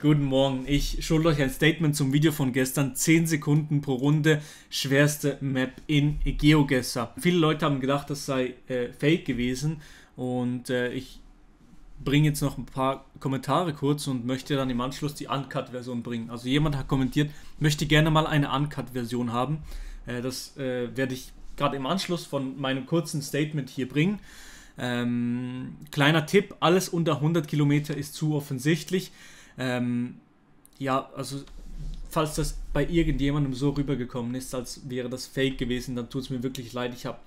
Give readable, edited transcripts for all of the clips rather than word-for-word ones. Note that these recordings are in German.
Guten Morgen, ich schulde euch ein Statement zum Video von gestern. 10 Sekunden pro Runde, schwerste Map in GeoGuessr. Viele Leute haben gedacht, das sei fake gewesen und ich bringe jetzt noch ein paar Kommentare kurz und möchte dann im Anschluss die Uncut-Version bringen. Also jemand hat kommentiert, möchte gerne mal eine Uncut-Version haben. Das werde ich gerade im Anschluss von meinem kurzen Statement hier bringen. Kleiner Tipp, alles unter 100 Kilometer ist zu offensichtlich. Ja, also falls das bei irgendjemandem so rübergekommen ist, als wäre das fake gewesen, dann tut es mir wirklich leid. Ich habe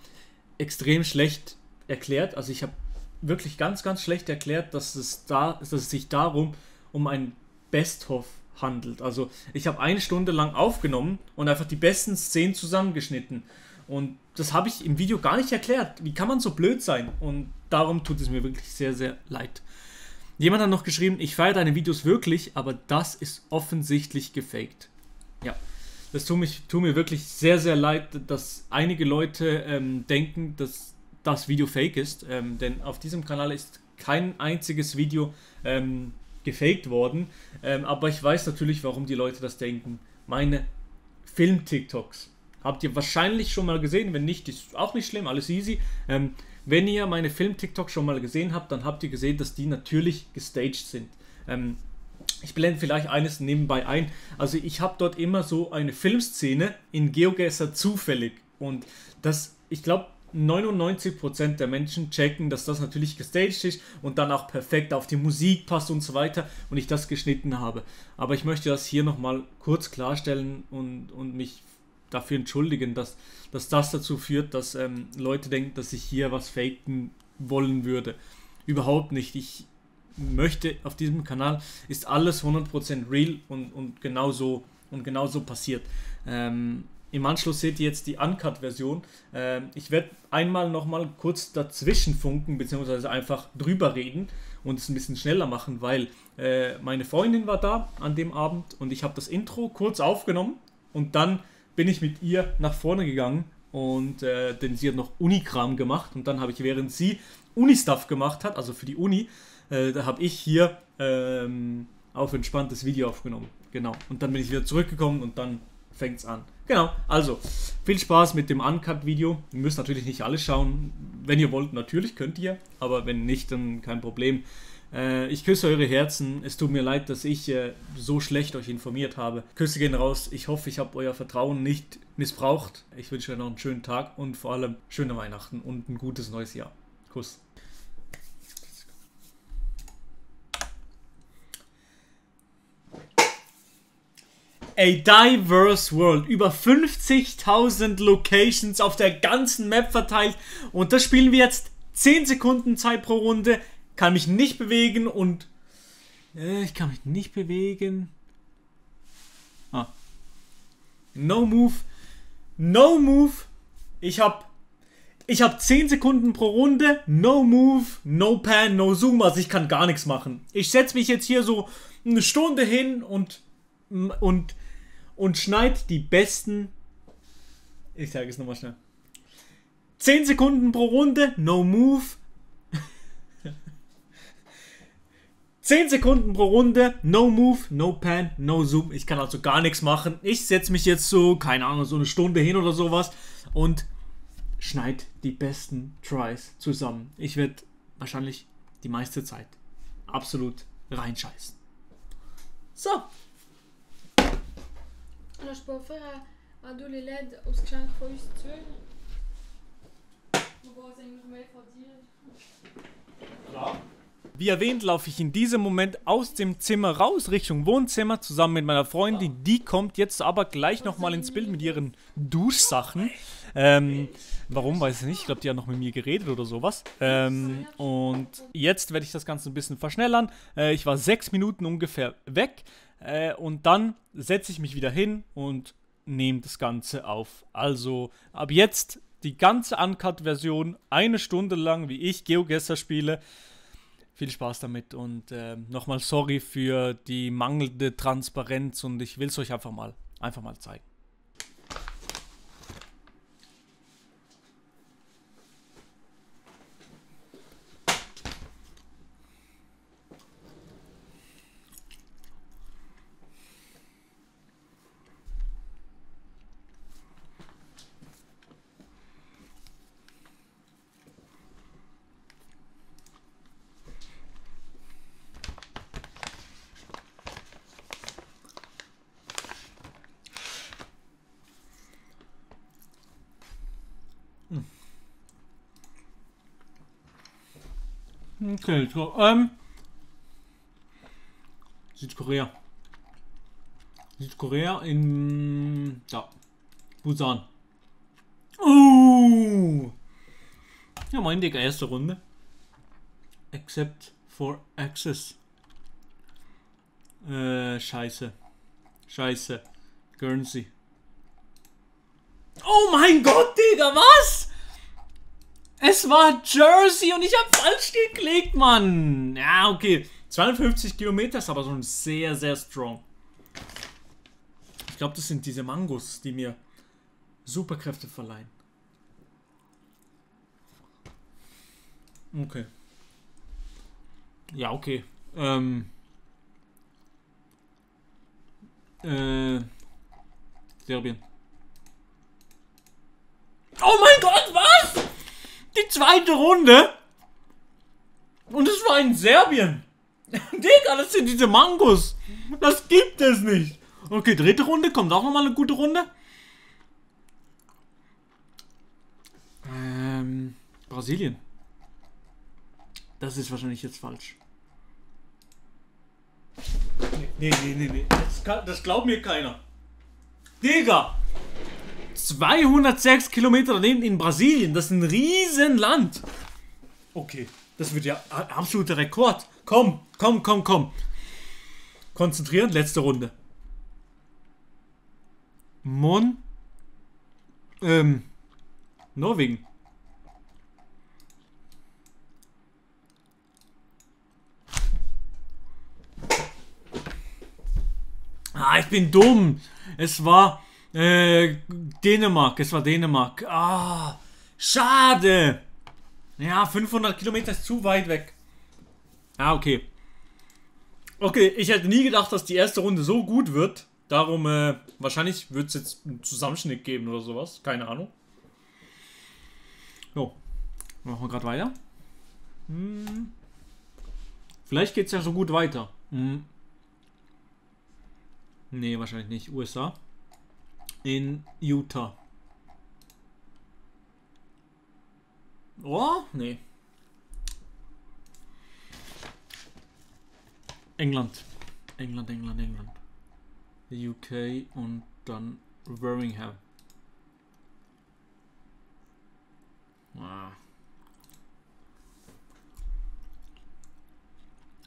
extrem schlecht erklärt, also ich habe wirklich ganz, ganz schlecht erklärt, dass es sich darum um ein Best-of handelt. Also ich habe 1 Stunde lang aufgenommen und einfach die besten Szenen zusammengeschnitten. Und das habe ich im Video gar nicht erklärt. Wie kann man so blöd sein? Und darum tut es mir wirklich sehr, sehr leid. Jemand hat noch geschrieben, ich feiere deine Videos wirklich, aber das ist offensichtlich gefaked. Ja, das tut mir wirklich sehr, sehr leid, dass einige Leute denken, dass das Video fake ist. Denn auf diesem Kanal ist kein einziges Video gefaked worden. Aber ich weiß natürlich, warum die Leute das denken. Meine Film-TikToks habt ihr wahrscheinlich schon mal gesehen. Wenn nicht, ist auch nicht schlimm, alles easy. Wenn ihr meine Film-TikTok schon mal gesehen habt, dann habt ihr gesehen, dass die natürlich gestaged sind. Ich blende vielleicht eines nebenbei ein. Also ich habe dort immer so eine Filmszene in GeoGuessr zufällig. Und das, ich glaube, 99% der Menschen checken, dass das natürlich gestaged ist und dann auch perfekt auf die Musik passt und so weiter und ich das geschnitten habe. Aber ich möchte das hier nochmal kurz klarstellen und mich dafür entschuldigen, dass das dazu führt, dass Leute denken, dass ich hier was faken wollen würde. Überhaupt nicht. Ich möchte, auf diesem Kanal ist alles 100% real und genau so passiert. Im Anschluss seht ihr jetzt die Uncut-Version. Ich werde einmal nochmal kurz dazwischen funken, beziehungsweise einfach drüber reden und es ein bisschen schneller machen, weil meine Freundin war da an dem Abend und ich habe das Intro kurz aufgenommen und dann bin ich mit ihr nach vorne gegangen und denn sie hat noch Unikram gemacht und dann habe ich, während sie Uni-Stuff gemacht hat, also für die Uni, da habe ich hier auf entspanntes Video aufgenommen. Genau. Und dann bin ich wieder zurückgekommen und dann fängt es an. Genau, also viel Spaß mit dem Uncut-Video. Ihr müsst natürlich nicht alles schauen. Wenn ihr wollt, natürlich könnt ihr, aber wenn nicht, dann kein Problem. Ich küsse eure Herzen. Es tut mir leid, dass ich so schlecht euch informiert habe. Küsse gehen raus. Ich hoffe, ich habe euer Vertrauen nicht missbraucht. Ich wünsche euch noch einen schönen Tag und vor allem schöne Weihnachten und ein gutes neues Jahr. Kuss. A diverse world. Über 50.000 Locations auf der ganzen Map verteilt. Und das spielen wir jetzt 10 Sekunden Zeit pro Runde. Kann mich nicht bewegen und... ich kann mich nicht bewegen. Ah. No move. No move. Ich hab 10 Sekunden pro Runde. No move. No pan. No zoom. Also ich kann gar nichts machen. Ich setze mich jetzt hier so eine Stunde hin und schneid die besten... Ich sage es nochmal schnell. 10 Sekunden pro Runde. No move. 10 Sekunden pro Runde, no move, no pan, no zoom. Ich kann also gar nichts machen. Ich setze mich jetzt so, keine Ahnung, so eine Stunde hin oder sowas und schneid die besten Tries zusammen. Ich werde wahrscheinlich die meiste Zeit absolut reinscheißen. So. Alors je peux offrir à dos les LED au scan for si tu veux. Klar. Wie erwähnt, laufe ich in diesem Moment aus dem Zimmer raus, Richtung Wohnzimmer, zusammen mit meiner Freundin. Die kommt jetzt aber gleich nochmal ins Bild mit ihren Duschsachen. Warum, weiß ich nicht. Ich glaube, die hat noch mit mir geredet oder sowas. Und jetzt werde ich das Ganze ein bisschen verschnellern. Ich war 6 Minuten ungefähr weg. Und dann setze ich mich wieder hin und nehme das Ganze auf. Also ab jetzt die ganze Uncut-Version, 1 Stunde lang, wie ich GeoGuessr spiele. Viel Spaß damit und nochmal sorry für die mangelnde Transparenz und ich will es euch einfach mal zeigen. Okay, so, Südkorea. Südkorea in... Da. Busan. Ja, mein Digga, erste Runde. Except for access. Scheiße. Scheiße. Guernsey. Oh mein Gott, Digga, was? Es war Jersey und ich habe falsch geklickt, Mann. Ja, okay. 52 Kilometer ist aber schon sehr, sehr strong. Ich glaube, das sind diese Mangos, die mir Superkräfte verleihen. Okay. Ja, okay. Serbien. Oh mein Gott, was? Die zweite Runde? Und es war in Serbien. Digga, das sind diese Mangos. Das gibt es nicht. Okay, dritte Runde. Kommt auch nochmal eine gute Runde. Brasilien. Das ist wahrscheinlich jetzt falsch. Nee. Das glaubt mir keiner. Digga! 206 Kilometer daneben in Brasilien. Das ist ein Riesenland. Okay, das wird ja absoluter Rekord. Komm. Konzentrieren, letzte Runde. Norwegen. Ich bin dumm. Es war Dänemark. Schade. Ja, 500 Kilometer ist zu weit weg. Okay. Okay, ich hätte nie gedacht, dass die erste Runde so gut wird. Darum, wahrscheinlich wird es jetzt einen Zusammenschnitt geben oder sowas. Keine Ahnung. So. Machen wir gerade weiter. Vielleicht geht es ja so gut weiter. Nee, wahrscheinlich nicht. USA. In Utah. Oh, nee. England. The UK und dann Birmingham.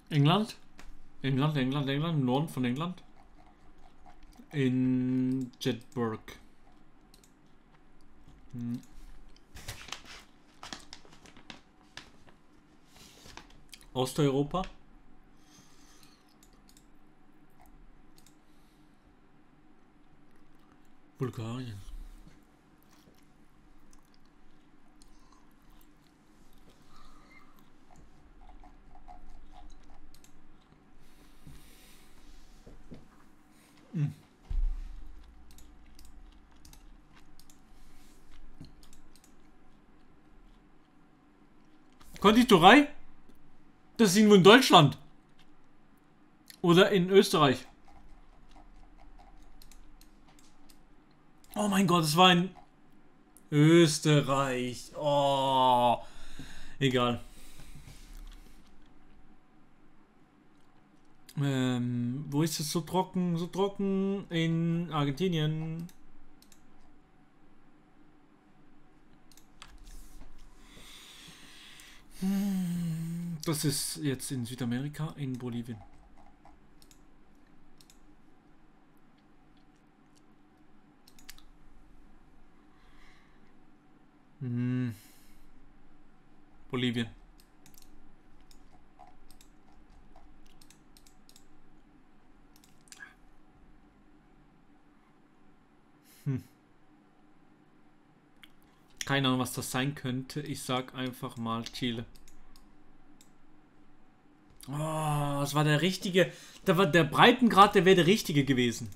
England, im Norden von England. In Jedburgh. Osteuropa. Bulgarien. Konditorei? Das ist irgendwo in Deutschland. Oder in Österreich. Oh mein Gott, es war in Österreich. Oh. Egal. Wo ist es so trocken? So trocken in Argentinien. Das ist jetzt in Südamerika, in Bolivien. Bolivien. Keine Ahnung, was das sein könnte. Ich sag einfach mal Chile. Oh, das war der richtige. Da war der Breitengrad, der wäre der richtige gewesen.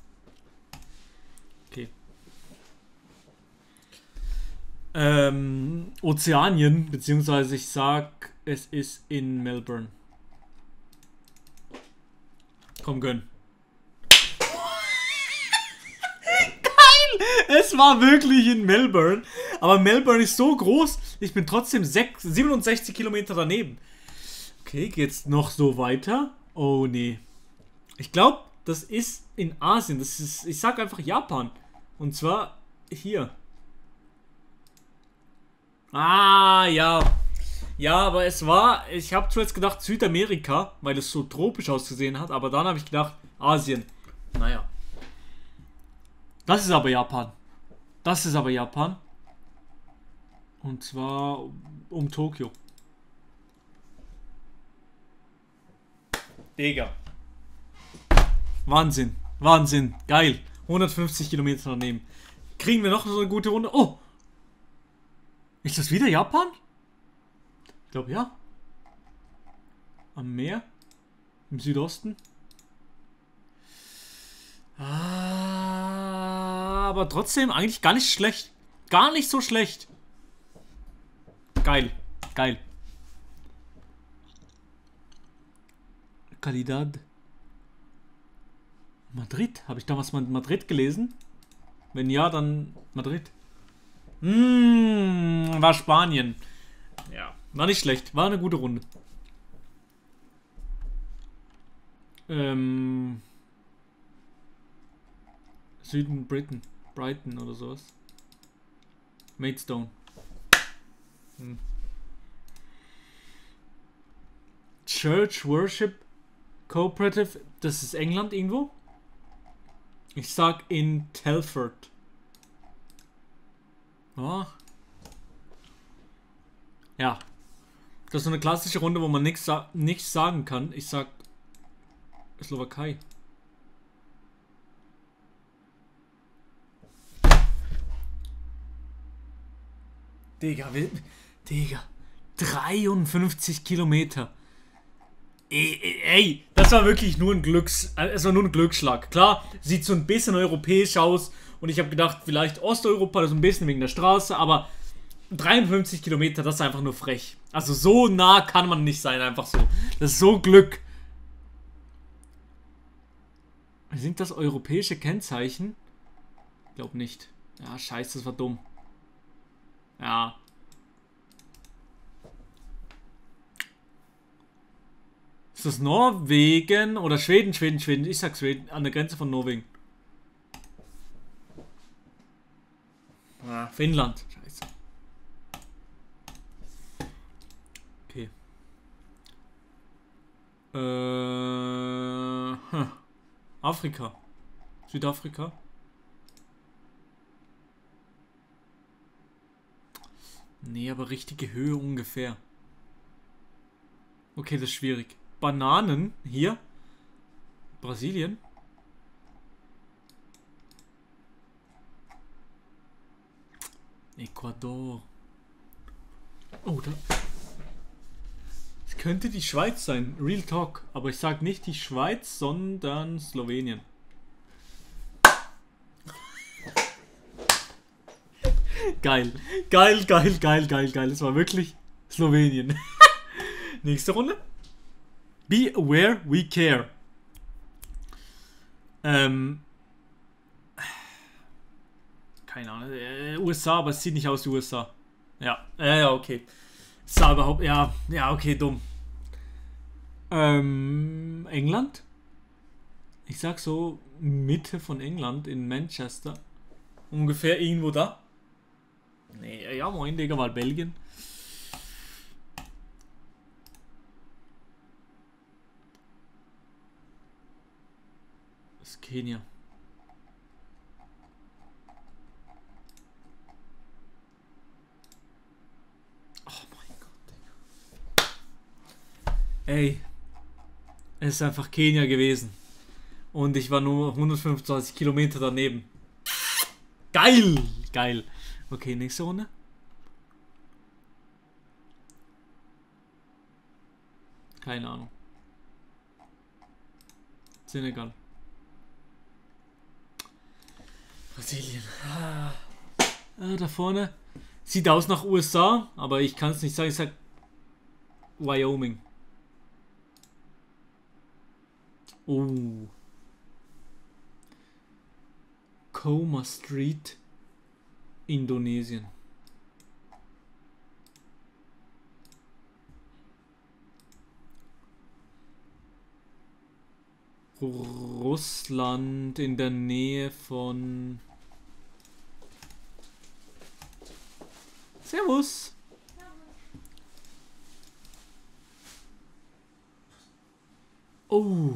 Okay. Ozeanien, beziehungsweise ich sag, es ist in Melbourne. Komm, gönn. Es war wirklich in Melbourne. Aber Melbourne ist so groß, ich bin trotzdem 67 Kilometer daneben. Okay, geht's noch so weiter? Oh nee. Ich glaube, das ist in Asien. Das ist, ich sag einfach Japan. Und zwar hier. Ah, ja. Ja, aber es war, ich habe zuerst gedacht Südamerika, weil es so tropisch ausgesehen hat, aber dann habe ich gedacht Asien. Naja. Das ist aber Japan. Das ist aber Japan. Und zwar um Tokio. Digga. Wahnsinn. Wahnsinn. Geil. 150 Kilometer daneben. Kriegen wir noch so eine gute Runde? Oh. Ist das wieder Japan? Ich glaube ja. Am Meer. Im Südosten. Ah, aber trotzdem eigentlich gar nicht schlecht. Gar nicht so schlecht. Geil. Geil. Calidad. Madrid. Habe ich da was mit Madrid gelesen? Wenn ja, dann Madrid. War Spanien. Ja, war nicht schlecht. War eine gute Runde. Süden Britain. Brighton oder sowas. Maidstone. Church Worship Cooperative. Das ist England irgendwo. Ich sag in Telford. Oh. Ja. Das ist so eine klassische Runde, wo man nichts sagen kann. Ich sag Slowakei. Digga, Digga. 53 Kilometer. Ey, das war wirklich nur ein Glücksschlag. Klar, sieht so ein bisschen europäisch aus und ich habe gedacht, vielleicht Osteuropa, so ein bisschen wegen der Straße, aber 53 Kilometer, das ist einfach nur frech. Also so nah kann man nicht sein, einfach so. Das ist so Glück. Sind das europäische Kennzeichen? Ich glaube nicht. Ja, scheiße, das war dumm. Ja. Ist das Norwegen oder Schweden? Schweden. Ich sag Schweden. An der Grenze von Norwegen. Ah, Finnland. Scheiße. Okay. Afrika. Südafrika. Nee, aber richtige Höhe ungefähr. Okay, das ist schwierig. Bananen hier. Brasilien. Ecuador. Oh, da. Es könnte die Schweiz sein. Real Talk. Aber ich sag nicht die Schweiz, sondern Slowenien. Geil. Geil. Es war wirklich Slowenien. Nächste Runde. Be aware we care. Keine Ahnung. USA, aber es sieht nicht aus wie USA. Ja, okay. Sah überhaupt. Ja, okay, dumm. England? Ich sag so Mitte von England in Manchester. Ungefähr irgendwo da. Nee, ja, moin, Digga, mal Belgien. Das ist Kenia. Oh mein Gott, Digga. Ey. Es ist einfach Kenia gewesen. Und ich war nur 125 Kilometer daneben. Geil! Geil. Okay, nächste Runde. Keine Ahnung. Senegal. Brasilien. Da vorne. Sieht aus nach USA, aber ich kann es nicht sagen. Ich sag Wyoming. Oh. Coma Street. Indonesien. Russland in der Nähe von... Servus! Oh!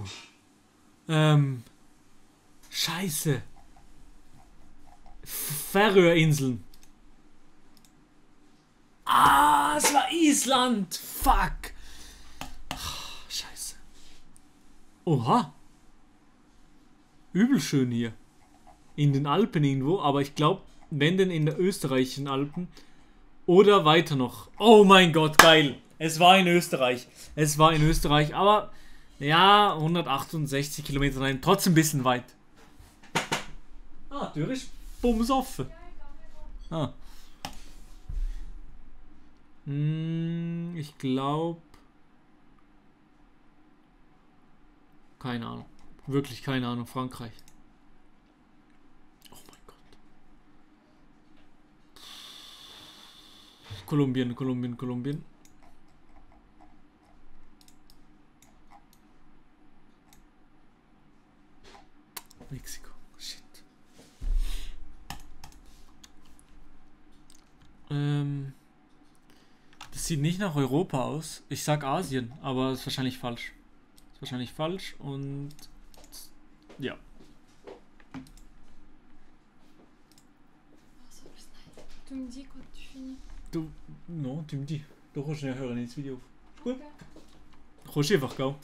Scheiße! Färöerinseln. Ah, es war Island! Fuck! Scheiße. Oha! Übel schön hier. In den Alpen irgendwo, aber ich glaube, wenn denn in der österreichischen Alpen oder weiter noch. Oh mein Gott, geil! Es war in Österreich. Es war in Österreich, aber ja, 168 Kilometer rein. Trotzdem ein bisschen weit. Ah, Tür ist bums offen. Ah. Ich glaube. Keine Ahnung. Wirklich keine Ahnung. Frankreich. Oh mein Gott. Kolumbien, Kolumbien, Kolumbien. Mexiko. Shit. Das sieht nicht nach Europa aus. Ich sag Asien, aber ist wahrscheinlich falsch. Ist wahrscheinlich falsch und ja. Tu me dis quand tu finis. Du, non, tu me dis. Du kannst nicht hören ins Video. Gut. Okay. Du kannst einfach gehen.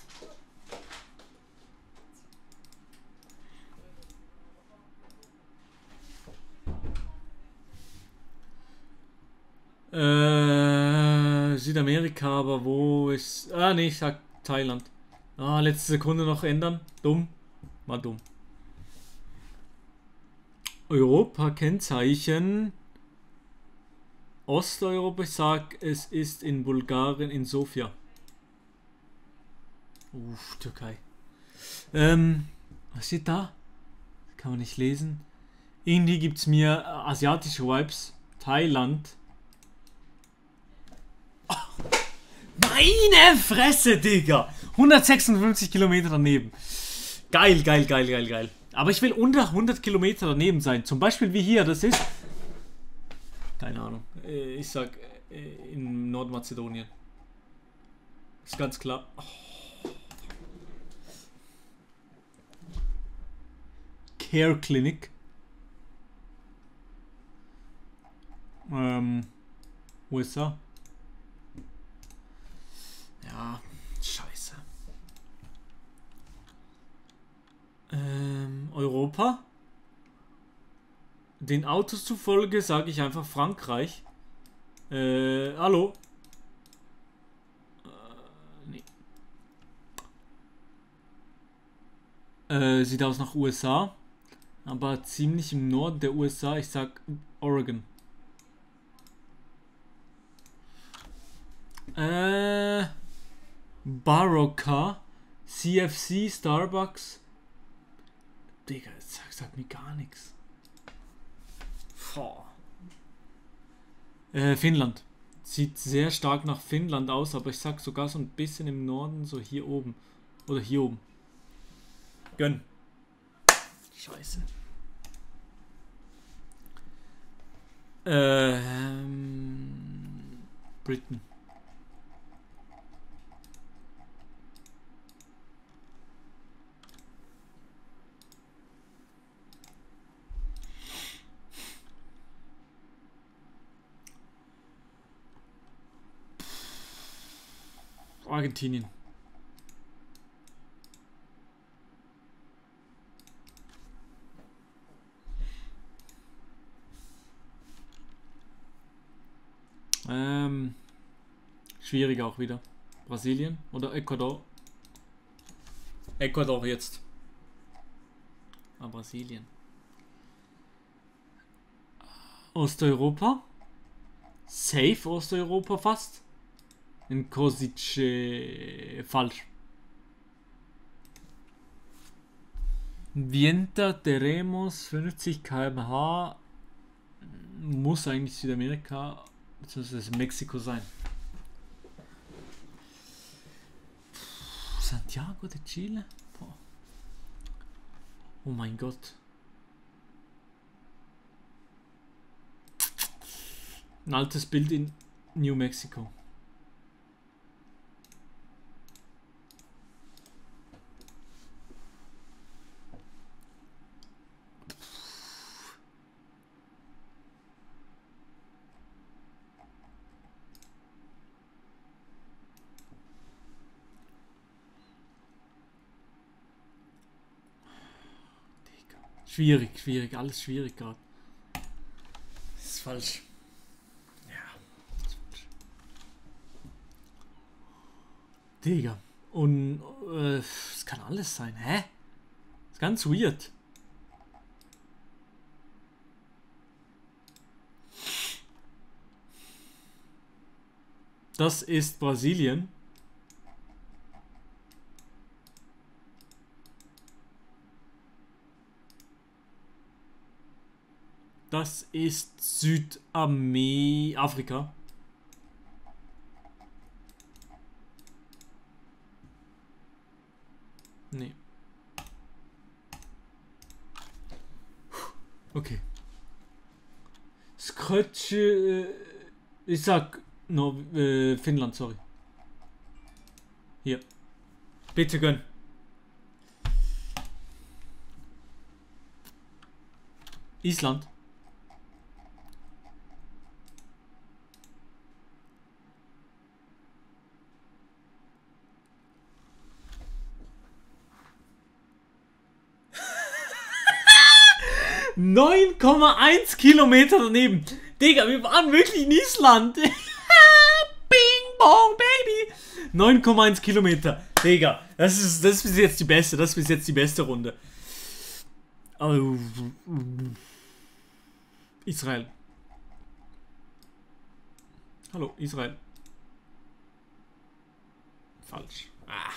Südamerika, aber wo ist... Ah, nee, ich sag Thailand. Ah, letzte Sekunde noch ändern. Dumm. War dumm. Europa, Kennzeichen. Osteuropa, ich sag, es ist in Bulgarien, in Sofia. Türkei. Was steht da? Kann man nicht lesen. Irgendwie gibt's mir asiatische Vibes. Thailand. Meine Fresse, Digga! 156 Kilometer daneben. Geil, geil, geil, geil, geil. Aber ich will unter 100 Kilometer daneben sein. Zum Beispiel wie hier, das ist... Keine Ahnung. Ich sag in Nordmazedonien. Ist ganz klar. Oh. Care Clinic. USA. Ja, scheiße. Europa. Den Autos zufolge sage ich einfach Frankreich. Hallo? Nee. Sieht aus nach USA. Aber ziemlich im Norden der USA. Ich sag Oregon. Barocca. CFC, Starbucks. Digga, sagt mir gar nichts. Finnland. Sieht sehr stark nach Finnland aus, aber ich sag sogar so ein bisschen im Norden, so hier oben. Oder hier oben. Gönn. Scheiße. Britain. Argentinien. Schwierig auch wieder. Brasilien oder Ecuador? Ecuador jetzt. Ah, Brasilien. Osteuropa? Safe Osteuropa fast? In Kosice falsch. Vienta Teremos 50 km/h muss eigentlich Südamerika bzw. Mexiko sein. Santiago de Chile? Boah. Oh mein Gott. Ein altes Bild in New Mexico. Schwierig, schwierig, alles schwierig gerade. Das ist falsch. Ja, das ist falsch. Digga. Und es kann alles sein. Hä? Das ist ganz weird. Das ist Brasilien. Das ist Südafrika. Nee. Okay. Scratch. Ich sag Finnland, sorry. Hier. Bitte gönn. Island. ...9,1 Kilometer daneben. Digga, wir waren wirklich in Island. Bing bong, baby. 9,1 Kilometer. Digga, das ist bis jetzt die beste. Das ist bis jetzt die beste Runde. Oh. Israel. Hallo, Israel. Falsch. Ah.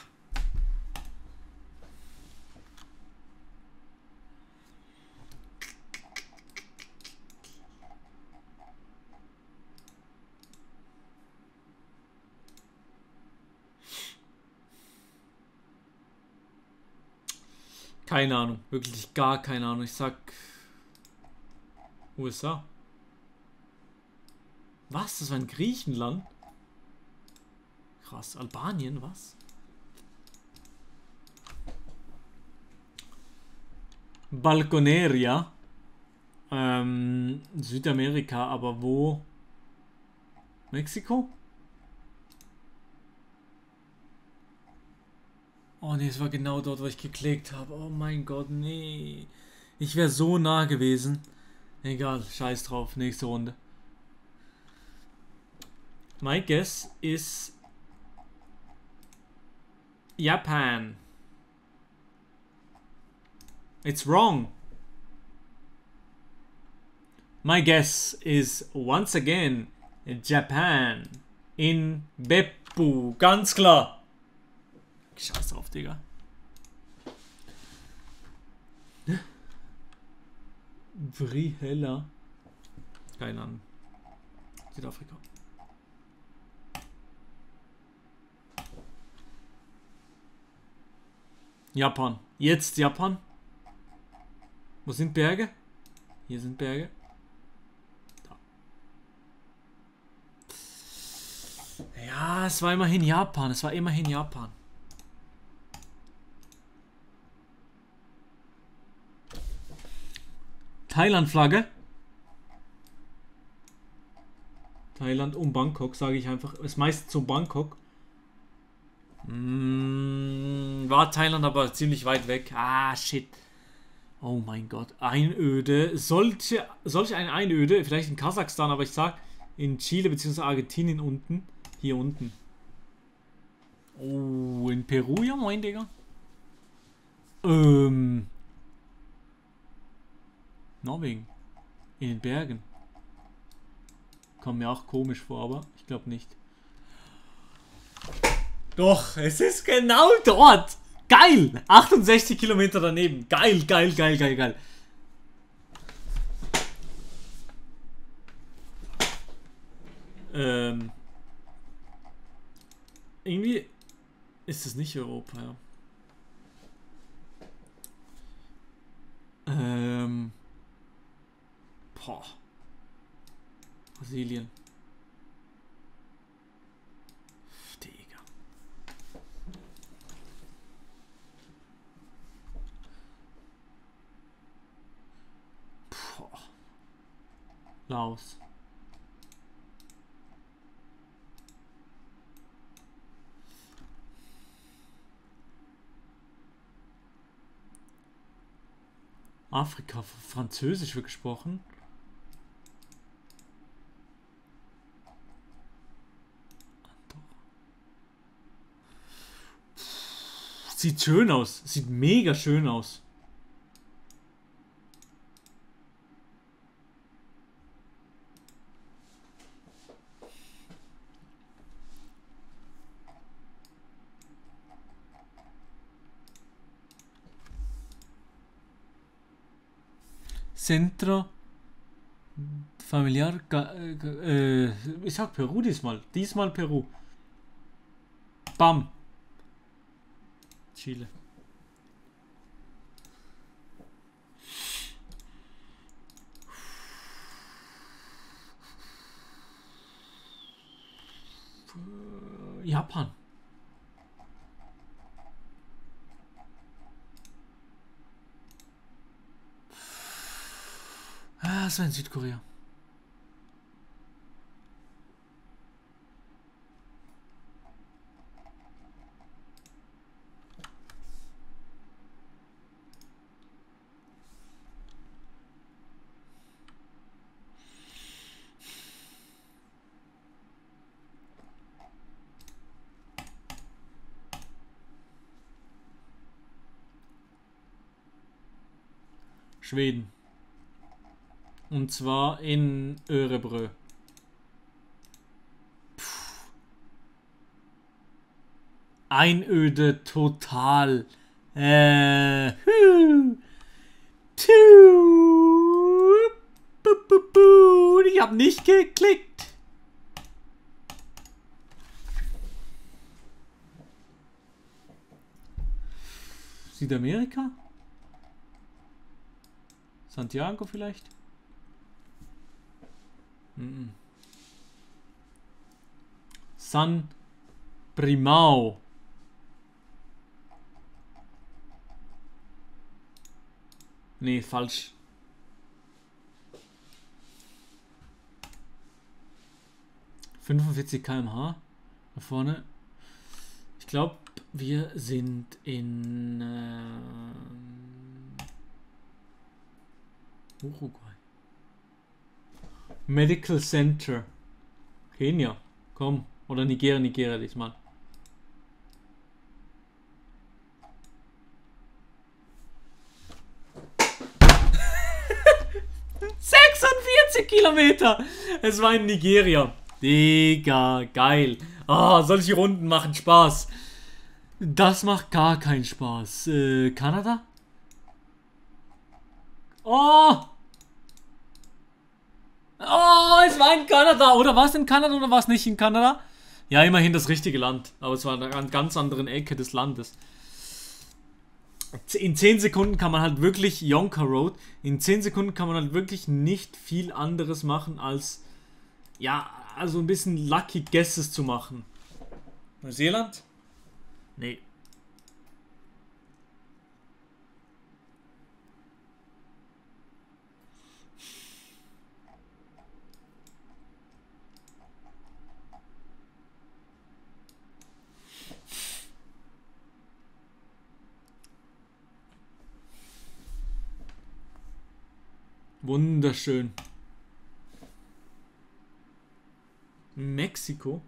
Keine Ahnung, wirklich gar keine Ahnung. Ich sag USA. Was? Das war in Griechenland? Krass. Albanien, was? Balconeria. Südamerika, aber wo? Mexiko? Oh ne, es war genau dort, wo ich geklickt habe. Oh mein Gott, nee. Ich wäre so nah gewesen. Egal, scheiß drauf. Nächste Runde. My guess is Japan. It's wrong. My guess is once again Japan. In Beppu. Ganz klar. Scheiß drauf, Digga. Vrihella. Keine Ahnung. Südafrika. Japan. Jetzt Japan. Wo sind Berge? Hier sind Berge. Da. Ja, es war immerhin Japan. Es war immerhin Japan. Thailand-Flagge. Thailand um Bangkok, sage ich einfach. Ist meistens um Bangkok. War Thailand aber ziemlich weit weg. Ah, shit. Oh mein Gott. Einöde. Solche eine Einöde, vielleicht in Kasachstan, aber ich sag in Chile bzw. Argentinien unten. Hier unten. Oh, in Peru, ja moin, Digga. Norwegen. In den Bergen. Kommt mir auch komisch vor, aber ich glaube nicht. Doch, es ist genau dort. Geil. 68 Kilometer daneben. Geil, geil, geil, geil, geil. Irgendwie ist es nicht Europa, ja. Boah. Brasilien. Digga. Boah. Laos. Afrika, Französisch wird gesprochen. Sieht schön aus. Sieht mega schön aus. Centro Familiar. Ich sag Peru diesmal. Diesmal Peru. Bam. Chile. Japan. Ah, so in Südkorea. Schweden. Und zwar in Örebro. Einöde total. Ich hab nicht geklickt. Südamerika? Santiago vielleicht? San Primao. Nee, falsch. ...45 km/h da vorne. Ich glaube, wir sind in Uruguay. Medical Center. Kenia. Komm. Oder Nigeria diesmal. Kilometer. Es war in Nigeria. Digga, geil. Ah, solche Runden machen Spaß. Das macht gar keinen Spaß. Kanada? Oh! Oh, es war in Kanada. Oder war es in Kanada oder war es nicht in Kanada? Ja, immerhin das richtige Land. Aber es war an einer ganz anderen Ecke des Landes. In 10 Sekunden kann man halt wirklich Yonka Road. In 10 Sekunden kann man halt wirklich nicht viel anderes machen als, ja, also ein bisschen Lucky Guesses zu machen. Neuseeland? Nee. Wunderschön. Mexiko?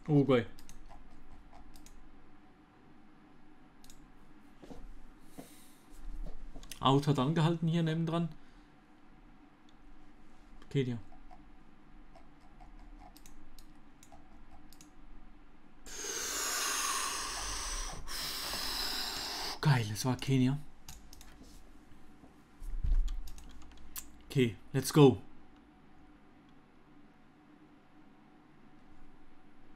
Uruguay. Auto hat angehalten hier nebendran. Kenia. Geil, es war Kenia. Okay, let's go.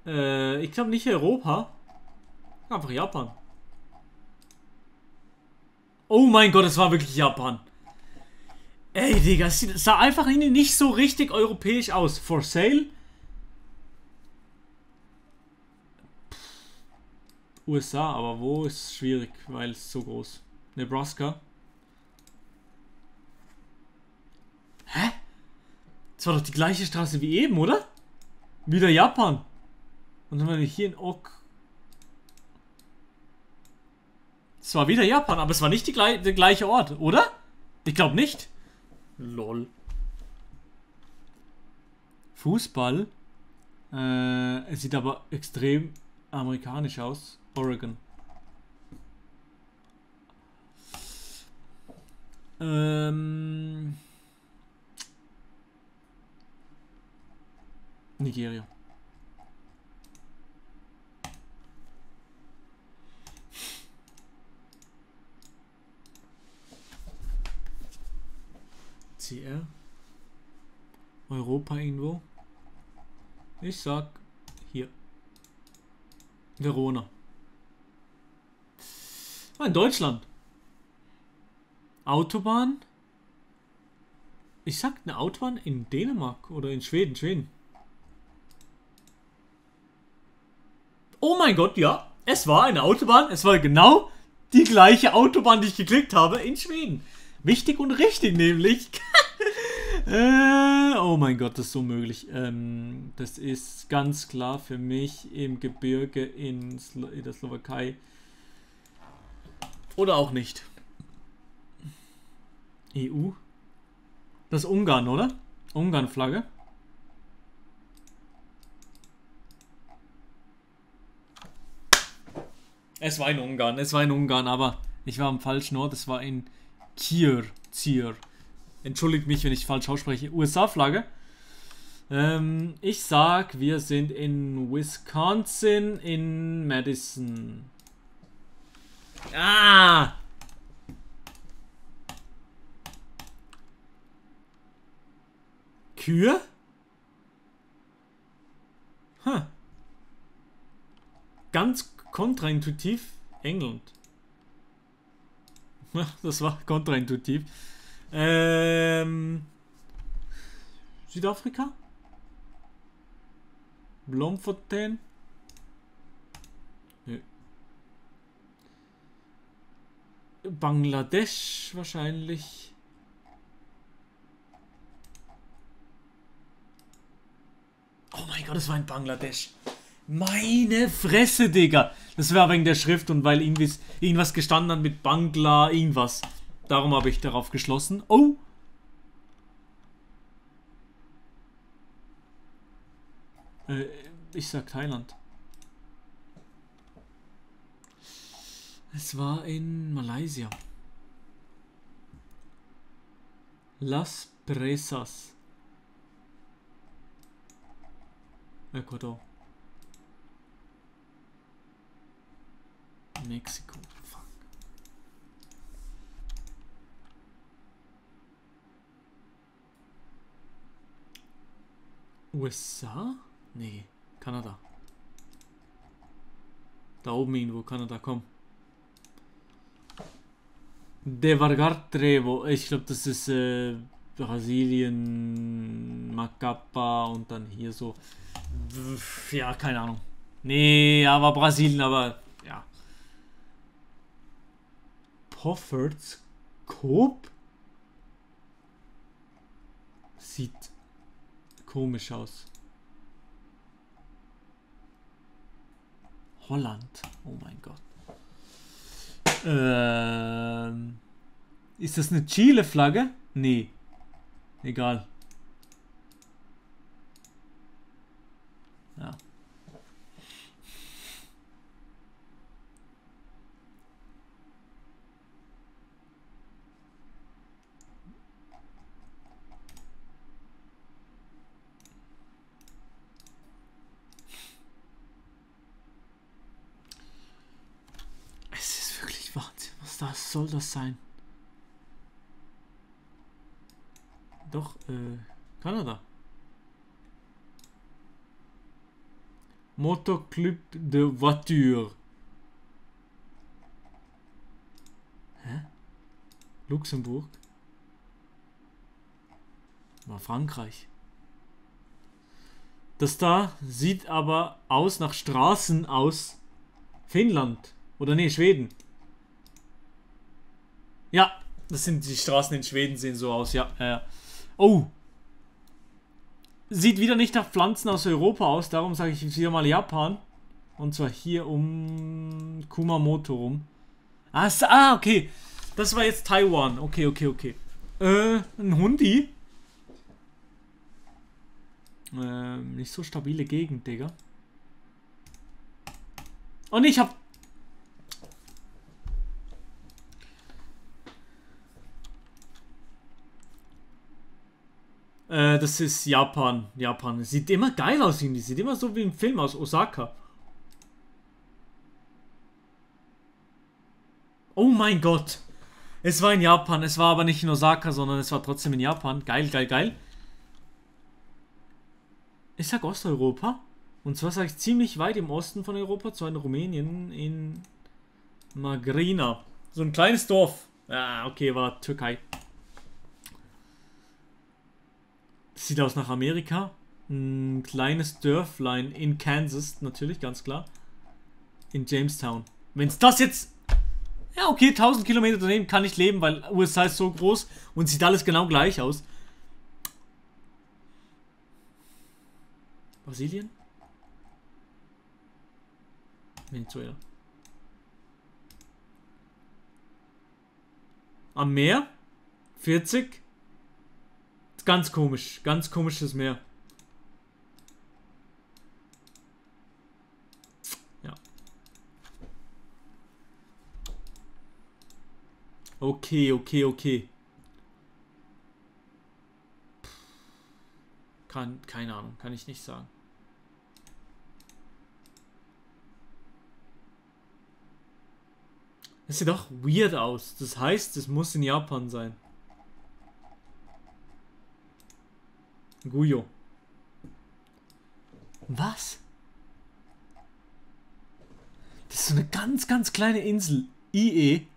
Ich glaube nicht Europa. Einfach Japan. Oh mein Gott, es war wirklich Japan. Ey, Digga, es sah einfach irgendwie nicht so richtig europäisch aus. For sale? USA, aber wo ist schwierig, weil es so groß. Nebraska. Hä? Das war doch die gleiche Straße wie eben, oder? Wieder Japan. Und dann waren wir hier in Ok. Es war wieder Japan, aber es war nicht der gleiche Ort, oder? Ich glaube nicht. Lol. Fußball. Es sieht aber extrem amerikanisch aus. Oregon. Nigeria. CR. Europa irgendwo. Ich sag hier. Verona. In Deutschland. Autobahn. Ich sag eine Autobahn in Dänemark oder in Schweden. Schweden. Oh mein Gott, ja. Es war eine Autobahn. Es war genau die gleiche Autobahn, die ich geklickt habe in Schweden. Wichtig und richtig nämlich. Oh mein Gott, das ist so möglich. Das ist ganz klar für mich im Gebirge in der Slowakei. Oder auch nicht. EU? Das ist Ungarn, oder? Ungarn-Flagge. Es war in Ungarn, aber ich war am falschen Ort. Es war in Zier. Entschuldigt mich, wenn ich falsch ausspreche. USA-Flagge. Ich sag, wir sind in Wisconsin, in Madison. Ah! Kühe? Ganz kontraintuitiv. England. Das war kontraintuitiv. Südafrika? Bloemfontein? Nö. Bangladesch wahrscheinlich. Oh mein Gott, das war in Bangladesch. Meine Fresse, Digga. Das war wegen der Schrift und weil irgendwas gestanden hat mit Bangla, irgendwas. Darum habe ich darauf geschlossen. Oh! Ich sag Thailand. Es war in Malaysia. Las Presas. Ecuador. Mexiko. Fuck. USA? Nee, Kanada. Da oben irgendwo, Kanada, komm. Devagar Trevo. Ich glaube, das ist Brasilien, Macapa und dann hier so. Ja, keine Ahnung. Nee, aber Brasilien, aber ja. Pofferts Coop? Sieht komisch aus. Holland. Oh mein Gott. Ist das eine Chile-Flagge? Nee. Egal. Ja. Es ist wirklich Wahnsinn. Was soll das sein? Doch, Kanada. Motoclub de Voiture. Luxemburg. War Frankreich. Das da sieht aber aus nach Straßen aus Finnland. Oder nee, Schweden. Ja, das sind die Straßen in Schweden, sehen so aus, ja. Oh. Sieht wieder nicht nach Pflanzen aus Europa aus, darum sage ich jetzt wieder mal Japan. Und zwar hier um Kumamoto rum. Okay. Das war jetzt Taiwan. Okay. Ein Hundi. Nicht so stabile Gegend, Digga. Und ich hab... das ist Japan. Japan. Sieht immer geil aus, irgendwie. Sieht immer so wie im Film aus Osaka. Oh mein Gott. Es war in Japan. Es war aber nicht in Osaka, sondern es war trotzdem in Japan. Geil. Ich sag Osteuropa. Und zwar sage ich ziemlich weit im Osten von Europa, zwar in Rumänien, in Magrina. So ein kleines Dorf. Okay, war Türkei. Sieht aus nach Amerika. Ein kleines Dörflein in Kansas, natürlich, ganz klar. In Jamestown. Wenn es das jetzt... Ja, okay, 1000 Kilometer daneben kann ich leben, weil USA ist so groß und sieht alles genau gleich aus. Brasilien? Venezuela. Am Meer? 40? Ganz komisch. Ganz komisches Meer. Ja. Okay. Keine Ahnung. Kann ich nicht sagen. Das sieht doch weird aus. Das heißt, es muss in Japan sein. Guyo. Was? Das ist so eine ganz kleine Insel. IE.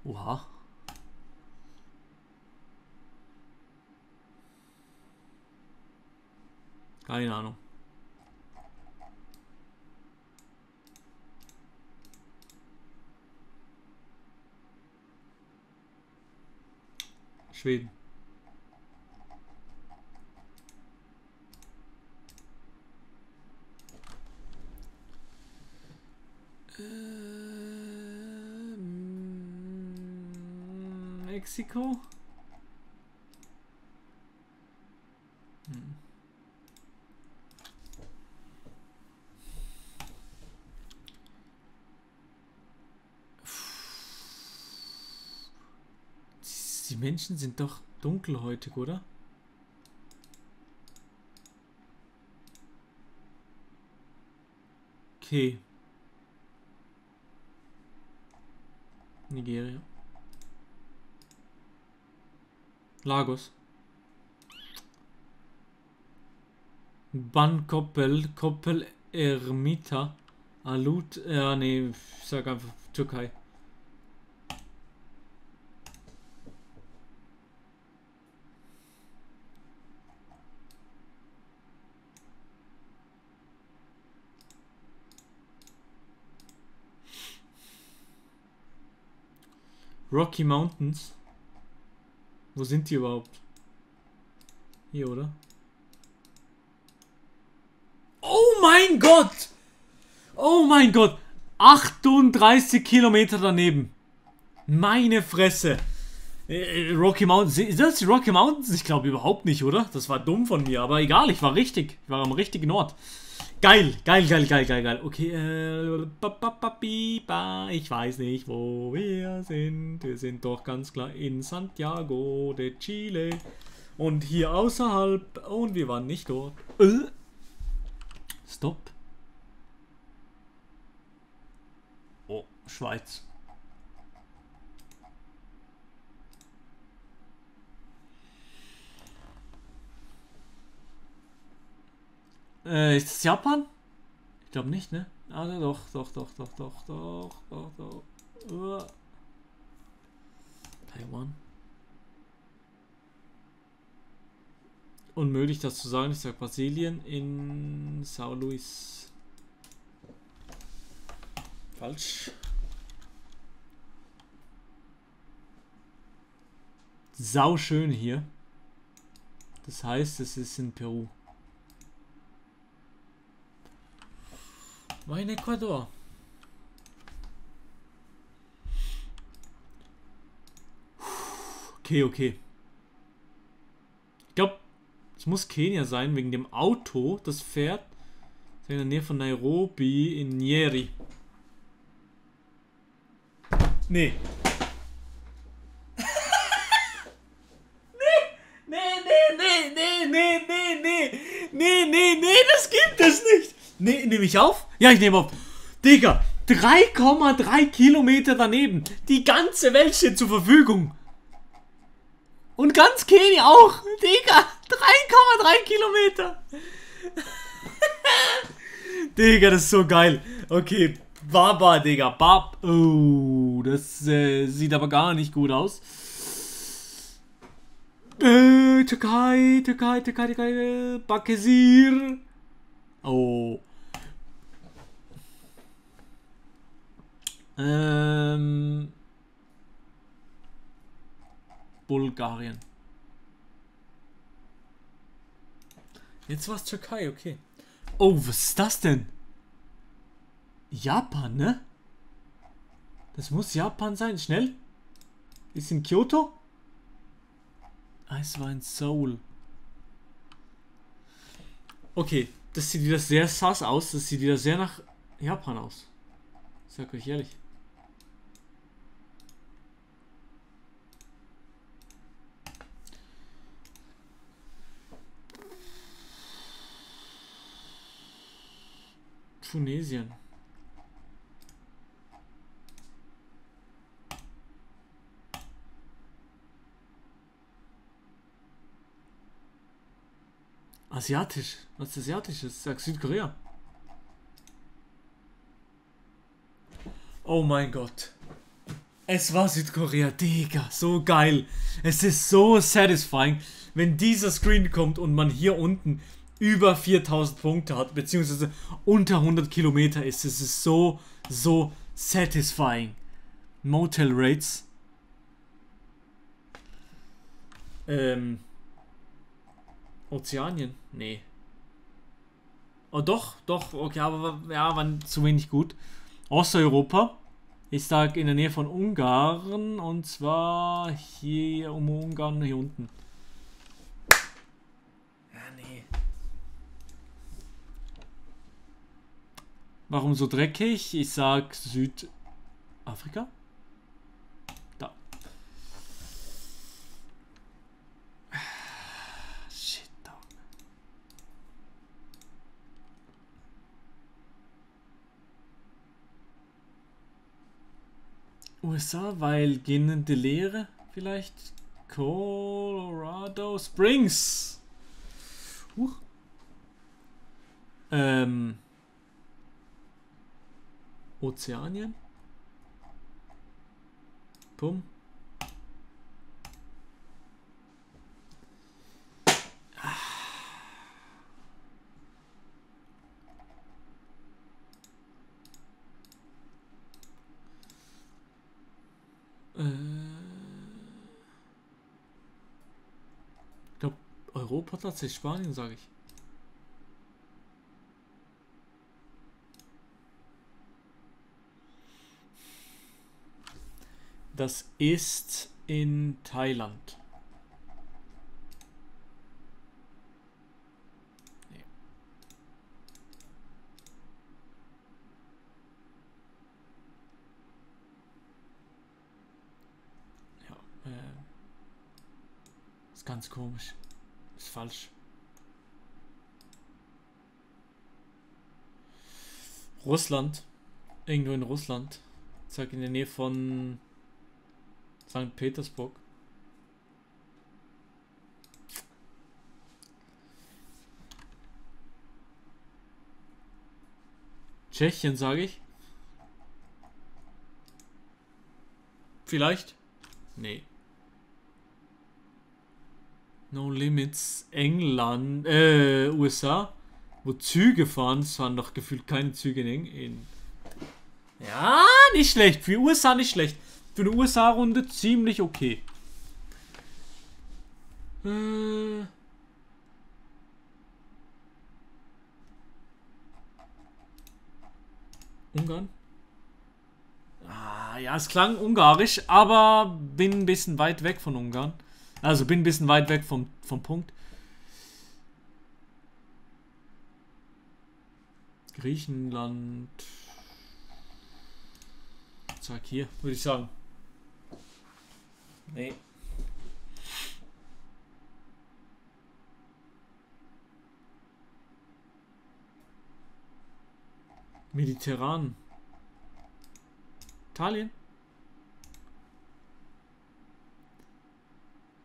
Oha. Keine Ahnung. Schweden. Mexiko? Die Menschen sind doch dunkelhäutig, oder? Okay. Nigeria. Lagos. Koppel Ermita. Alut. Ja, nee, ich sag einfach Türkei. Rocky Mountains. Wo sind die überhaupt? Hier, oder? Oh mein Gott! Oh mein Gott! 38 Kilometer daneben. Meine Fresse. Rocky Mountains. Ist das die Rocky Mountains? Ich glaube überhaupt nicht, oder? Das war dumm von mir. Aber egal, ich war richtig. Ich war am richtigen Ort. Geil. Okay, ich weiß nicht, wo wir sind. Wir sind doch ganz klar in Santiago de Chile. Und hier außerhalb. Und wir waren nicht dort. Stopp. Oh, Schweiz. Ist das Japan? Ich glaube nicht, ne? Doch. Taiwan. Unmöglich das zu sagen. Ich sage Brasilien in São Luís. Falsch. Sau schön hier. Das heißt, es ist in Peru. War in Ecuador. Okay, okay. Ich glaube, es muss Kenia sein, wegen dem Auto, das fährt in der Nähe von Nairobi in Nyeri. Nee. Nee, das gibt es nicht. Nee, nehme ich auf? Ja, ich nehme auf. Digga, 3,3 Kilometer daneben. Die ganze Welt steht zur Verfügung. Und ganz Kenia auch. Digga, 3,3 Kilometer. Digga, das ist so geil. Okay, Baba, Digga. Oh, das sieht aber gar nicht gut aus. Türkei. Bakkesir. Oh. Bulgarien. Jetzt war's Türkei, okay. Oh, was ist das denn? Japan, ne? Das muss Japan sein. Schnell. Ist in Kyoto? Es war in Seoul. Okay, das sieht wieder sehr sass aus. Das sieht wieder sehr nach Japan aus. Ich sag euch ehrlich. Tunesien. Asiatisch. Was ist Asiatisches? Sag Südkorea. Oh mein Gott. Es war Südkorea, Digga. So geil. Es ist so satisfying, wenn dieser Screen kommt und man hier unten über 4000 Punkte hat, beziehungsweise unter 100 Kilometer ist. Es ist so satisfying. Motel Rates. Ozeanien? Nee. Oh doch, okay, aber ja, waren zu wenig gut. Osteuropa. Ich sag in der Nähe von Ungarn, und zwar hier um Ungarn, hier unten. Ja, nee. Warum so dreckig? Ich sag Südafrika. Da. Shit, dog. USA, weil gehende Lehre vielleicht. Colorado Springs. Ozeanien. Pum. Ich glaube, Europa tatsächlich Spanien, sage ich. Das ist in Thailand. Nee. Ja, ist ganz komisch. Ist falsch. Russland. Irgendwo in Russland. Ich sag in der Nähe von St. Petersburg. Tschechien, sage ich. Vielleicht? Nee. No Limits, England, USA, wo Züge fahren, es fahren doch gefühlt keine Züge ja, nicht schlecht, für USA nicht schlecht. Für eine USA-Runde ziemlich okay. Ungarn? Ah, ja, es klang ungarisch, aber bin ein bisschen weit weg von Ungarn. Also bin ein bisschen weit weg vom Punkt. Griechenland. Zack, hier, würde ich sagen. Nee. Mediterran. Italien.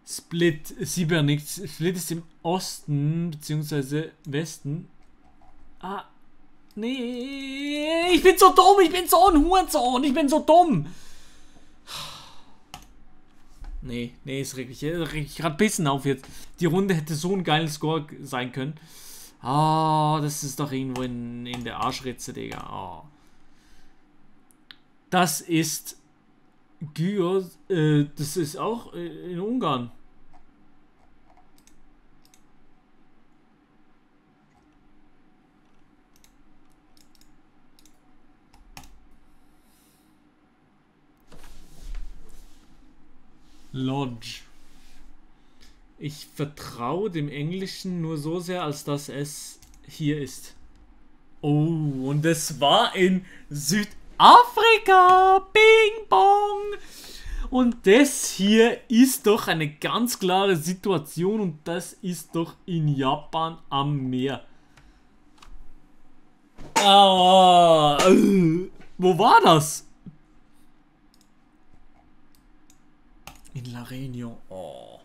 Split, Siebernik. Split ist im Osten, beziehungsweise Westen. Ah, nee. Ich bin so dumm, ich bin so ein Hurensohn, ich bin so dumm. Nee, ist richtig. Ich reg gerade ein bisschen auf jetzt. Die Runde hätte so ein geiles Score sein können. Ah, das ist doch irgendwo in der Arschritze, Digga. Oh. Das ist Gyos. Das ist auch in Ungarn. Lodge. Ich vertraue dem Englischen nur so sehr, als dass es hier ist. Oh, und es war in Südafrika. Bing bong. Und das hier ist doch eine ganz klare Situation und das ist doch in Japan am Meer. Ah, wo war das? In La Réunion. Oh.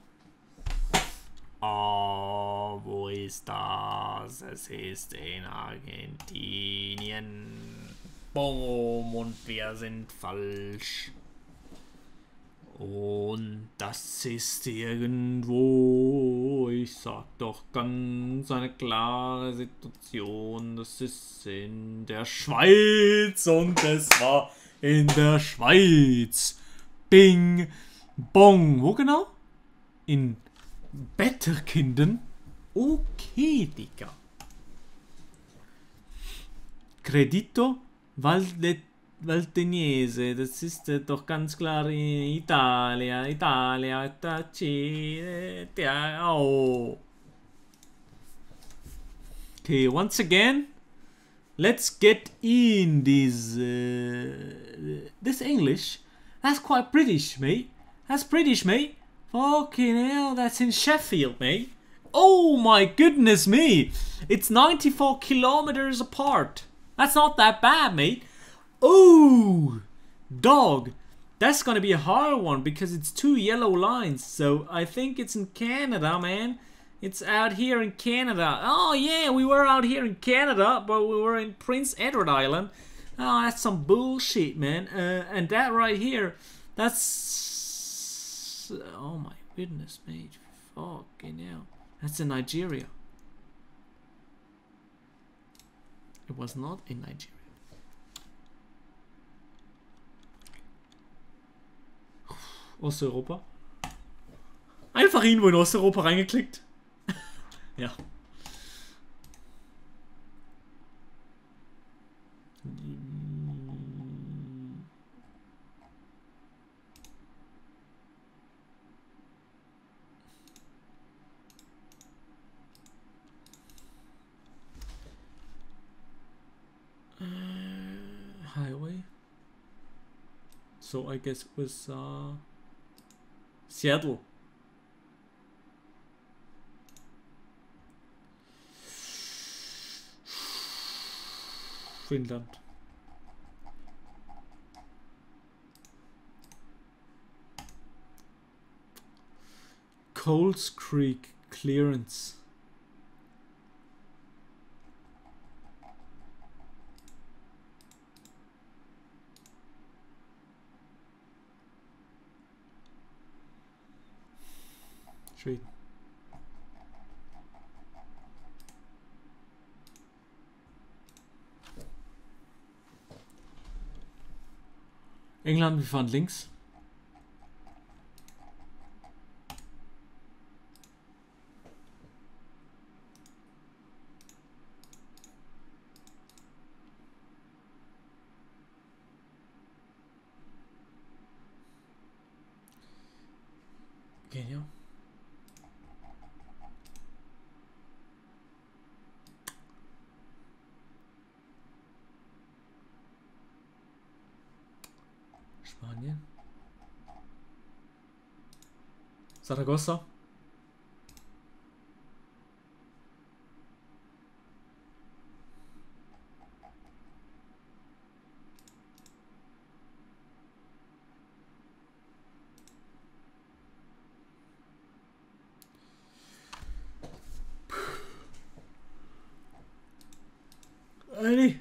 Oh, wo ist das? Es ist in Argentinien. Boom, und wir sind falsch. Und das ist irgendwo, ich sag doch ganz eine klare Situation. Das ist in der Schweiz und es war in der Schweiz. Bing, bong. Wo genau? In Betterkinden? Okay, Digga. Credito Valteniese, das ist doch ganz klar in Italia. Oh. Okay, once again, let's get in this English. That's quite British, mate. That's British, mate. Fucking hell, that's in Sheffield, mate. Oh my goodness me. It's 94 kilometers apart. That's not that bad, mate. Oh, dog. That's gonna be a hard one because it's 2 yellow lines. So I think it's in Canada, man. It's out here in Canada. Oh yeah, we were out here in Canada, but we were in Prince Edward Island. Oh, that's some bullshit, man. And that right here, that's... Oh my goodness, mate. Fucking hell. That's in Nigeria. It was not in Nigeria. Osteuropa. Einfach irgendwo in Osteuropa reingeklickt. Ja. Highway. So I guess it was Seattle. Finnland. Coles Creek clearance. Schweden. England, wir fahren links. Kenia. Spanien. Saragossa. Nee.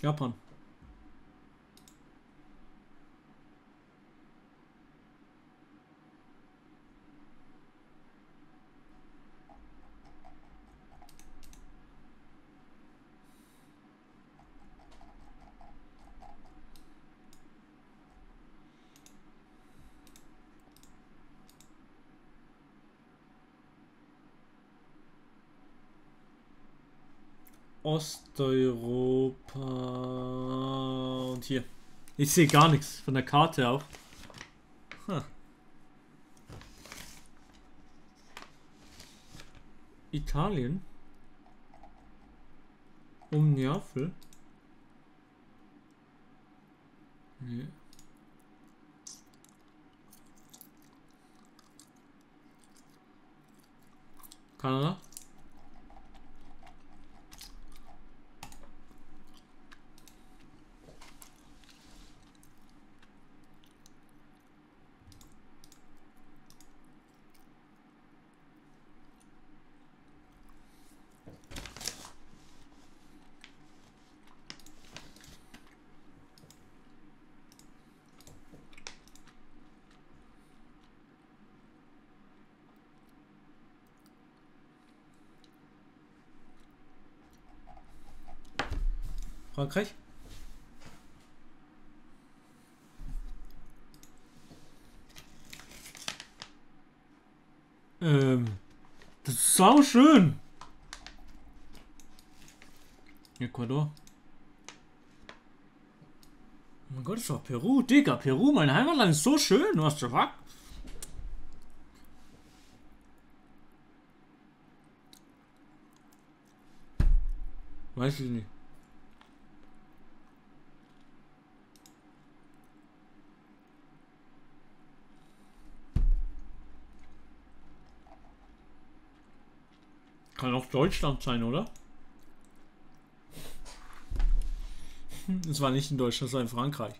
Japan. Osteuropa und hier. Ich sehe gar nichts von der Karte auch. Huh. Italien. Um Neapel. Nee. Kanada. Frankreich. Das ist sau schön. Ecuador. Oh mein Gott, das war Peru. Digga, Peru, mein Heimatland ist so schön. Was der Fuck? Weiß ich nicht. Kann auch Deutschland sein, oder? Es war nicht in Deutschland, es war in Frankreich.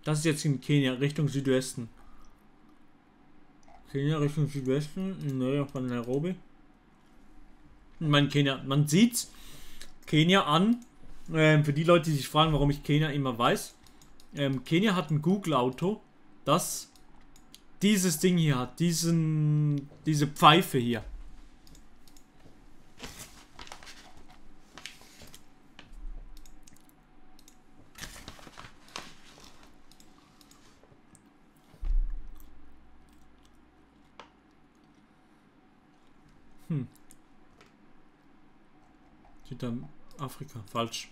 Das ist jetzt in Kenia, Richtung Südwesten. Kenia Richtung Südwesten, naja, von Nairobi. Ich meine Kenia, man sieht Kenia an. Für die Leute, die sich fragen, warum ich Kenia immer weiß. Kenia hat ein Google-Auto, das dieses Ding hier hat, diese Pfeife hier. Südafrika, falsch.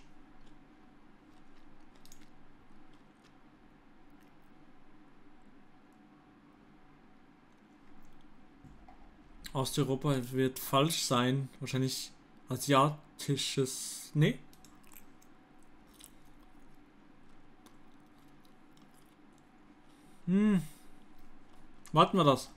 Osteuropa wird falsch sein. Wahrscheinlich asiatisches. Nee. Warten wir das.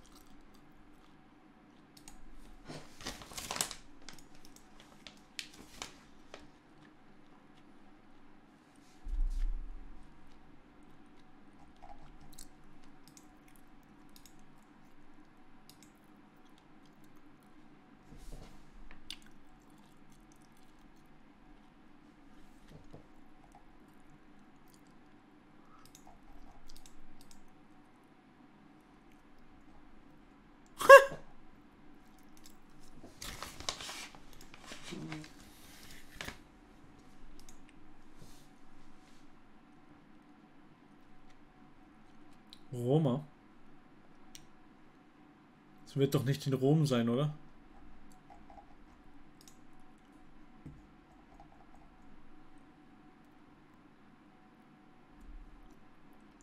Es wird doch nicht in Rom sein, oder?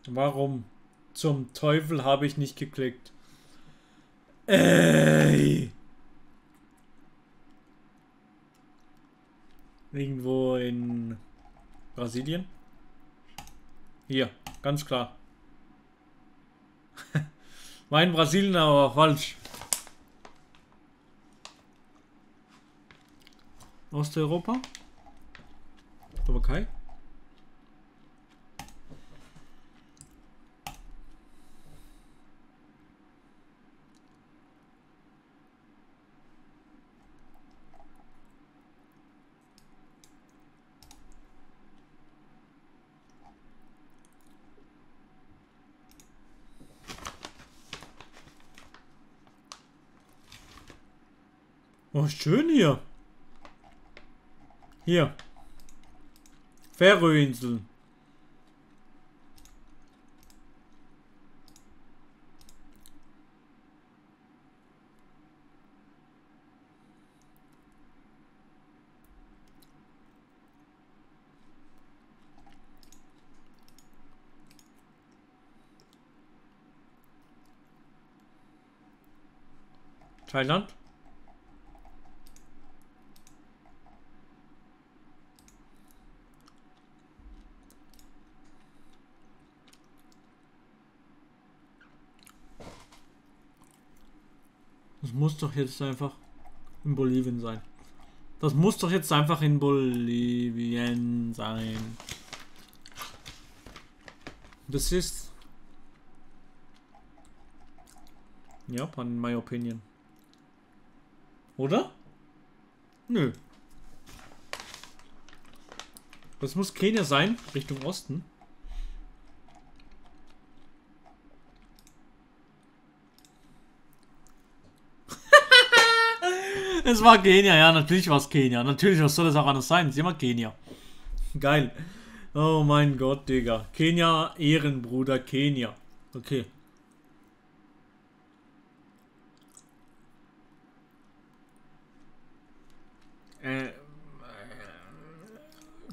Warum zum Teufel habe ich nicht geklickt? Ey! Irgendwo in Brasilien? Hier, ganz klar. War in Brasilien, aber falsch. Osteuropa? Slowakei? Oh, schön hier. Hier. Färöerinseln. Thailand. Das muss doch jetzt einfach in Bolivien sein. Das muss doch jetzt einfach in Bolivien sein. Das ist Japan, in my opinion. Oder? Nö. Das muss Kenia sein, Richtung Osten. Es war Kenia, ja, natürlich war es Kenia. Natürlich, was soll das auch anders sein? Es ist immer Kenia. Geil. Oh mein Gott, Digga. Kenia, Ehrenbruder, Kenia. Okay.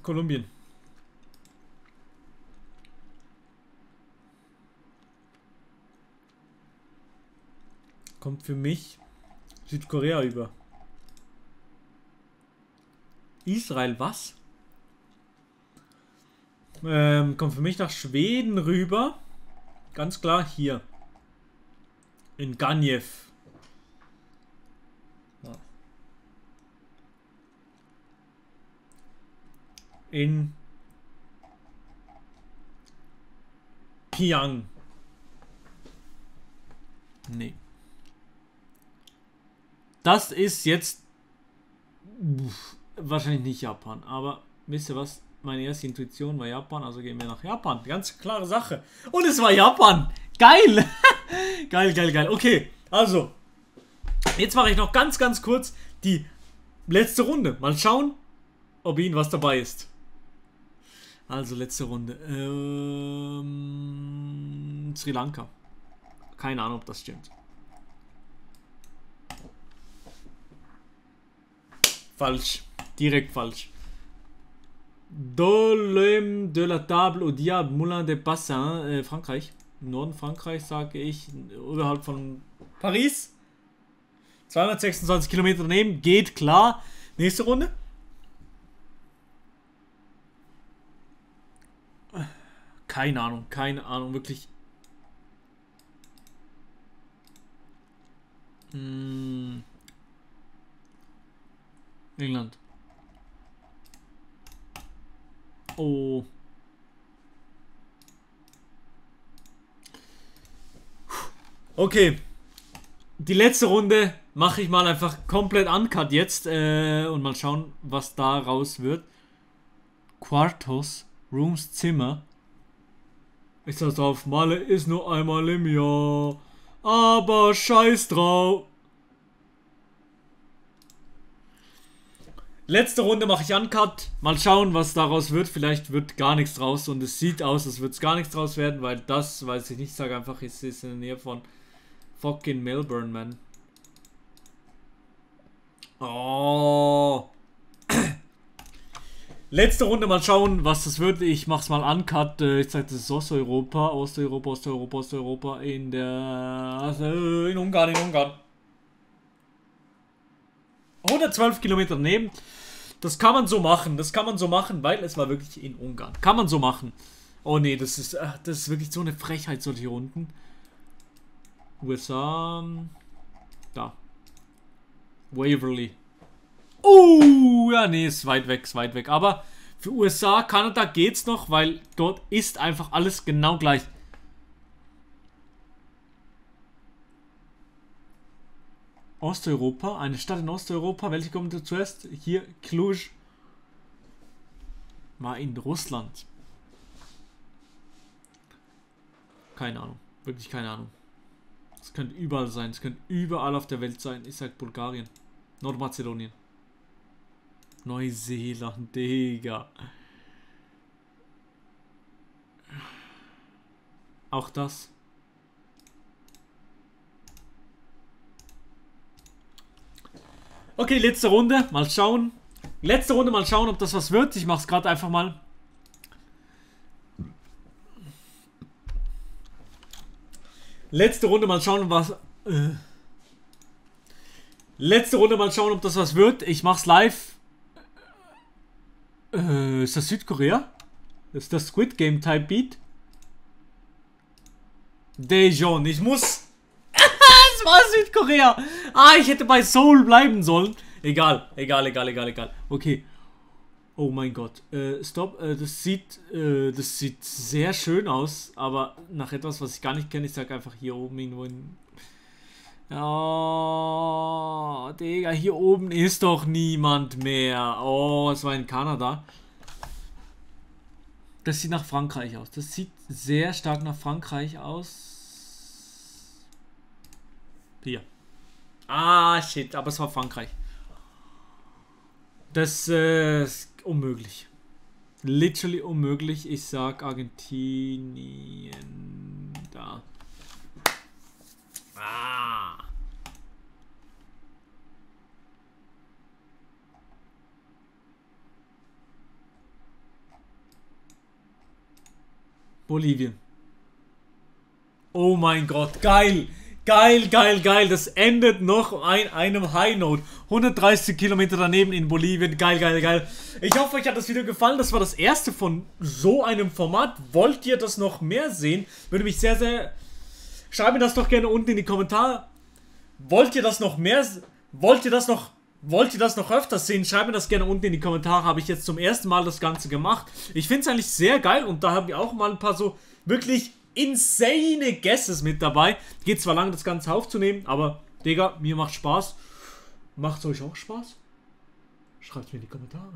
Kolumbien. Kommt für mich Südkorea über. Israel, was? Kommt für mich nach Schweden rüber. Ganz klar hier. In Ganjew. Ja. In Piang. Nee. Das ist jetzt wahrscheinlich nicht Japan, aber wisst ihr was? Meine erste Intuition war Japan, also gehen wir nach Japan. Ganz klare Sache. Und es war Japan. Geil. Geil, geil, geil. Okay, also. Jetzt mache ich noch ganz, ganz kurz die letzte Runde. Mal schauen, ob Ihnen was dabei ist. Also, letzte Runde. Sri Lanka. Keine Ahnung, ob das stimmt. Falsch. Direkt falsch. Dolem de la Table au Diable, Moulin de Bassin, Frankreich. Im Norden Frankreich, sage ich. Oberhalb von Paris. 226 Kilometer daneben. Geht klar. Nächste Runde. Keine Ahnung, wirklich. England. Oh. Okay. Die letzte Runde mache ich mal einfach komplett uncut jetzt und mal schauen, was daraus wird. Quartos, Rooms, Zimmer. Ich sag drauf, Malle ist nur einmal im Jahr. Aber scheiß drauf. Letzte Runde mache ich uncut. Mal schauen, was daraus wird. Vielleicht wird gar nichts draus. Und es sieht aus, als würde es gar nichts draus werden. Weil das, weiß ich nicht, sage einfach, es ist in der Nähe von fucking Melbourne, man. Oh. Letzte Runde mal schauen, was das wird. Ich mach's mal uncut. Ich zeig, das ist Osteuropa. Osteuropa. In Ungarn. 112 Kilometer daneben. Das kann man so machen. Weil es war wirklich in Ungarn. Kann man so machen. Oh nee, das ist wirklich so eine Frechheit, solche Runden. USA. Da. Waverly. Oh, ja, nee, ist weit weg. Aber für USA, Kanada geht's noch, weil dort ist einfach alles genau gleich. Osteuropa, eine Stadt in Osteuropa. Welche kommt zuerst? Hier, Cluj. War in Russland. Keine Ahnung. Wirklich keine Ahnung. Es könnte überall sein. Es könnte überall auf der Welt sein. Ich sag Bulgarien. Nordmazedonien. Neuseeland, Digga. Auch das. Okay, letzte Runde. Mal schauen. Ob das was wird. Ich mach's gerade einfach mal. Letzte Runde mal schauen, was... Letzte Runde mal schauen, ob das was wird. Ich mach's live. Ist das Südkorea? Ist das Squid Game Type Beat? Daejeon. Ich muss... Es war Südkorea. Ah, ich hätte bei Seoul bleiben sollen. Egal. Okay. Oh mein Gott. Stopp. Das sieht sehr schön aus. Aber nach etwas, was ich gar nicht kenne. Ich sag einfach hier oben irgendwo in... Oh, Digga, hier oben ist doch niemand mehr. Oh, es war in Kanada. Das sieht nach Frankreich aus. Das sieht sehr stark nach Frankreich aus. Hier. Ah, shit, aber es war Frankreich. Das ist unmöglich. Literally unmöglich. Ich sag Argentinien. Da. Ah. Bolivien. Oh mein Gott, geil. Geil. Das endet noch einem High Note. 130 Kilometer daneben in Bolivien. Geil. Ich hoffe, euch hat das Video gefallen. Das war das erste von so einem Format. Wollt ihr das noch mehr sehen? Würde mich sehr, sehr... Schreibt mir das doch gerne unten in die Kommentare. Wollt ihr das noch mehr... Wollt ihr das noch öfters sehen? Schreibt mir das gerne unten in die Kommentare. Habe ich jetzt zum ersten Mal das Ganze gemacht. Ich finde es eigentlich sehr geil. Und da haben wir auch mal ein paar so wirklich insane Guesses mit dabei. Geht zwar lange, das Ganze aufzunehmen. Aber, Digga, mir macht Spaß. Macht es euch auch Spaß? Schreibt es mir in die Kommentare.